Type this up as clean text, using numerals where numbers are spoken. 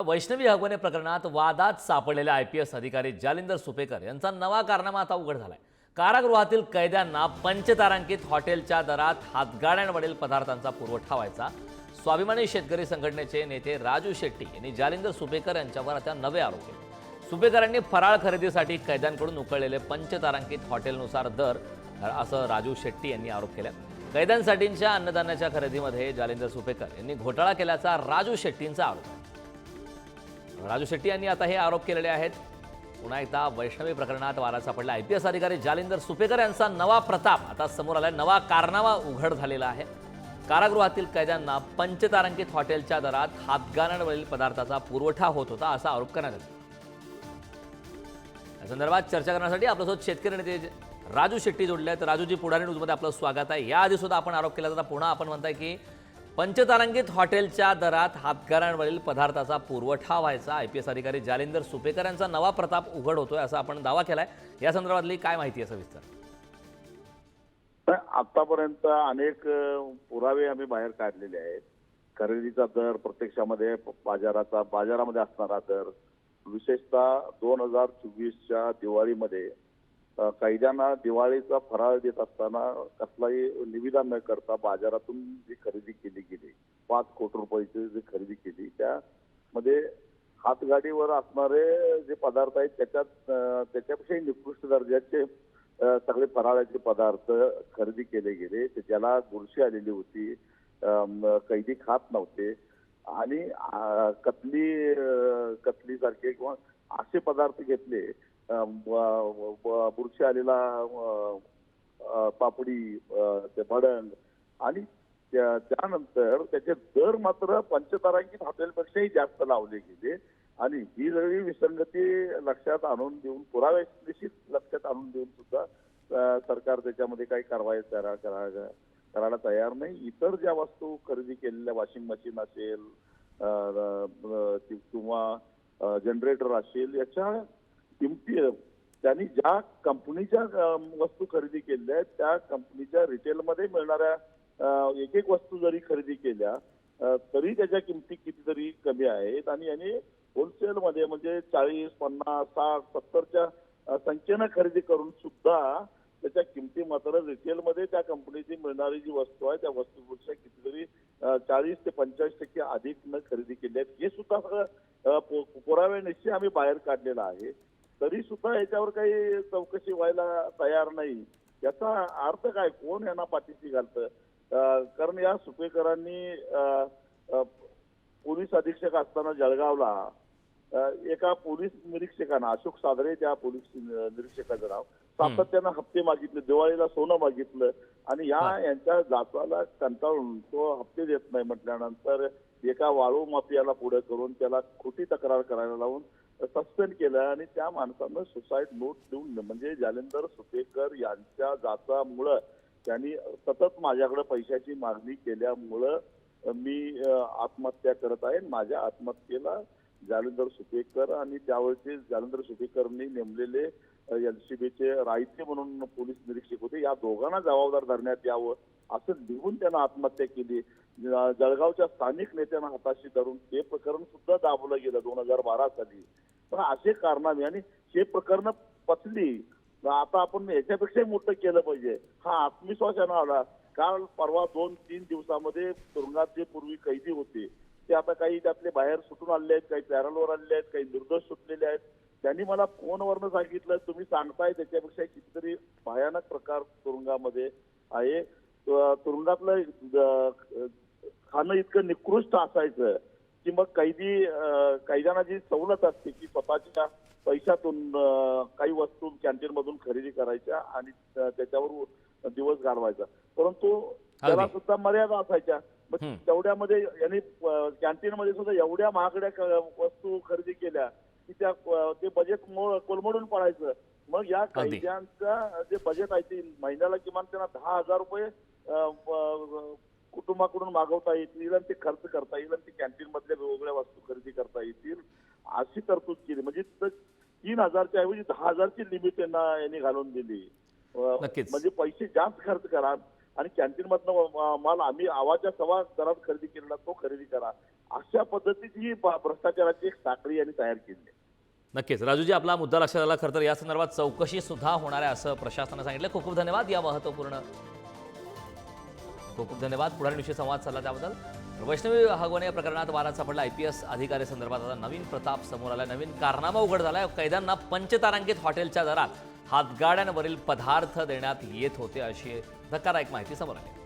वैष्णवी हगवणे प्रकरणात वादात सापडलेले IPS अधिकारी जालिंदर सुपेकर यांचा नवा कारनामा आता उघड झालाय। कारागृहातील कैद्यांना पंचतारांकित हॉटेलच्या दरात हातगाड्यांवरील पदार्थांचा पुरवठा व्हायचा। स्वाभिमानी शेतकरी संघटनेचे नेते राजू शेट्टी यांनी जालिंदर सुपेकर यांच्यावर आता नवे आरोप केले। सुपेकरांनी फराळ खरेदीसाठी कैद्यांकडून उकळलेले पंचतारांकित हॉटेलनुसार दर असं राजू शेट्टी यांनी आरोप केला। कैद्यांसाठीच्या अन्नधान्याच्या खरेदीमध्ये जालिंदर सुपेकर यांनी घोटाळा केल्याचा राजू शेट्टींचा आरोप आहे। राजू शेट्टी यांनी आता हे आरोप केलेले आहेत। पुन्हा एकदा वैष्णवी प्रकरणात वादात सापडला IPS अधिकारी जालिंदर सुपेकर यांचा नवा प्रताप आता समोर आलाय। नवा कारनामा उघड झालेला आहे। कारागृहातील कैद्यांना पंचतारांकित हॉटेलच्या दरात हातगाड्यांवरील पदार्थाचा पुरवठा होत होता असा आरोप करण्यात आला। या संदर्भात चर्चा करण्यासाठी आपल्यासोबत शेतकरी नेते राजू शेट्टी जोडले आहेत। राजूजी, पुढारी न्यूजमध्ये आपलं स्वागत आहे। याआधी सुद्धा आपण आरोप केला होता, पुन्हा आपण म्हणताय की पंचतारांकित हॉटेलच्या दरात हातगाड्यांवरील पदार्थाचा पुरवठा व्हायचा। IPS अधिकारी जालिंदर सुपेकर यांचा नवा प्रताप उघड होतोय असा आपण दावा केलाय। या संदर्भातली काय माहिती आहे सविस्तर? आतापर्यंत अनेक पुरावे आम्ही बाहेर काढलेले आहेत। खरेदीचा दर, प्रत्यक्षामध्ये बाजारामध्ये असणारा दर, विशेषतः 2024च्या दिवाळीमध्ये कैद्यांना दिवाळीचा फराळ देत असताना कसलाही निविदा न करता बाजारातून जी खरेदी केली गेली, 5 कोटी रुपयाची जी खरेदी केली, त्यामध्ये हातगाडीवर असणारे जे पदार्थ आहेत त्याच्यापेक्षाही निकृष्ट दर्जाचे सगळे फराळाचे पदार्थ खरेदी केले गेले। ज्याला बुरशी आलेली होती, कैदी खात नव्हते आणि कतली सारखे किंवा असे पदार्थ घेतले। बुरशी आलेला पापडी, ते भडंग आणि त्यानंतर त्याचे दर मात्र पंचतारांकित हॉटेलपेक्षाही जास्त लावले गेले। आणि ही सगळी विसंगती लक्षात आणून देऊन, पुरावे निश्चित लक्षात आणून देऊन सुद्धा सरकार त्याच्यामध्ये काही कारवाई करायला तयार नाही। इतर ज्या वस्तू खरेदी केलेल्या, वॉशिंग मशीन असेल किंवा जनरेटर असेल, याच्या किमती त्यांनी ज्या कंपनीच्या वस्तू खरेदी केलेल्या आहेत त्या कंपनीच्या रिटेलमध्ये मिळणाऱ्या एक वस्तू जरी खरेदी केल्या तरी त्याच्या किमती कितीतरी कमी आहेत। आणि यांनी होलसेलमध्ये म्हणजे 40, 50, 60, 70च्या संख्येनं खरेदी करून सुद्धा त्याच्या किमती मात्र रिटेलमध्ये त्या कंपनीची मिळणारी जी वस्तू आहे त्या वस्तूपेक्षा कितीतरी 40 ते 45% अधिक न खरेदी केली आहेत। हे सुद्धा सगळं पुरावे निश्चित आम्ही बाहेर काढलेला आहे। तरी सुद्धा याच्यावर काही चौकशी व्हायला तयार नाही। याचा अर्थ काय? कोण यांना पाठीशी घालतं? कारण या सुपेकरांनी पोलीस अधीक्षक असताना जळगावला एका पोलीस निरीक्षकांना, अशोक सादरे त्या पोलीस निरीक्षकाचं नाव, सातत्यानं हप्ते मागितले, दिवाळीला सोनं मागितलं आणि यांच्या जाचाला कंटाळून तो हप्ते देत नाही म्हटल्यानंतर एका वाळू माफियाला पुढे करून त्याला खोटी तक्रार करायला लावून सस्पेंड केलं आणि त्या माणसानं सुसाईड नोट देऊन, म्हणजे जालिंदर सुपेकर यांच्या जाचामुळं त्यांनी सतत माझ्याकडे पैशाची मागणी केल्यामुळं मी आत्महत्या करत आहे। माझ्या आत्महत्येला जालिंदर सुपेकर आणि त्यावेळचे जालिंदर सुपेकरनी नेमलेले LCBचे रायते म्हणून पोलीस निरीक्षक होते, या दोघांना जबाबदार धरण्यात यावं असं लिहून त्यांना आत्महत्या केली। जळगावच्या स्थानिक नेत्यांना हाताशी धरून ते प्रकरण सुद्धा दाबलं गेलं 2012 साली। पण असे कारनामे आणि हे प्रकरण पचली, आता आपण याच्यापेक्षाही मोठं केलं पाहिजे हा आत्मविश्वासानं आला। काल परवा 2-3 दिवसामध्ये तुरुंगात जे पूर्वी कैदी होते ते आता काही त्यातले बाहेर सुटून आलेले आहेत, काही पॅरलवर आलेले आहेत, काही निर्दोष सुटलेले आहेत। त्यांनी मला फोनवरनं सांगितलं, तुम्ही सांगताय त्याच्यापेक्षा कितीतरी भयानक प्रकार तुरुंगामध्ये आहे। तुरुंगातलं खाणं इतकं निकृष्ट असायचं की मग कैद्यांना जी सवलत असते की स्वतःच्या पैशातून काही वस्तू कॅन्टीन मधून खरेदी करायच्या आणि त्याच्यावर दिवस घालवायचा, परंतु त्याला सुद्धा मर्यादा असायच्या। मग तेवढ्यामध्ये यांनी कॅन्टीन मध्ये सुद्धा एवढ्या महागड्या वस्तू खरेदी केल्या की ते बजेट कोलमडून पडायचं। मग या कैद्यांचं जे बजेट आहे ते महिन्याला किमान त्यांना 10,000 रुपये कुटुंबाकडून मागवता येतील आणि ते खर्च करता येईल आणि ते कॅन्टीन मधल्या वेगवेगळ्या वस्तू खरेदी करता येतील अशी तरतूद केली। म्हणजे 3,000च्या ऐवजी 10,000ची लिमिट यांनी घालून दिली। म्हणजे पैसे जास्त खर्च करा। आणि कॅन्टीनमधनं माल आम्ही आवाच्या सव्वा दरात खरेदी केलेला तो खरेदी करा, अशा पद्धतीची ही भ्रष्टाचाराची एक साखळी यांनी तयार केली आहे. नक्कीच राजूजी, आपला मुद्दा लक्षात आला. खरं तर या संदर्भात चौकशी सुद्धा होणार आहे असं प्रशासनानं सांगितलं. खूप खूप धन्यवाद या महत्त्वपूर्ण खूप खूप धन्यवाद पुढारीविषयी संवाद साधला त्याबद्दल. वैष्णवी हगवणे या प्रकरणात वादात सापडला IPS अधिकारी संदर्भात आता नवीन प्रताप समोर आला. नवीन कारनामा उघड झालाय. कैद्यांना पंचतारांकित हॉटेलच्या दरात हातगाड्यांवरील पदार्थ देण्यात येत होते अशी धक्कादायक माहिती समोर आली.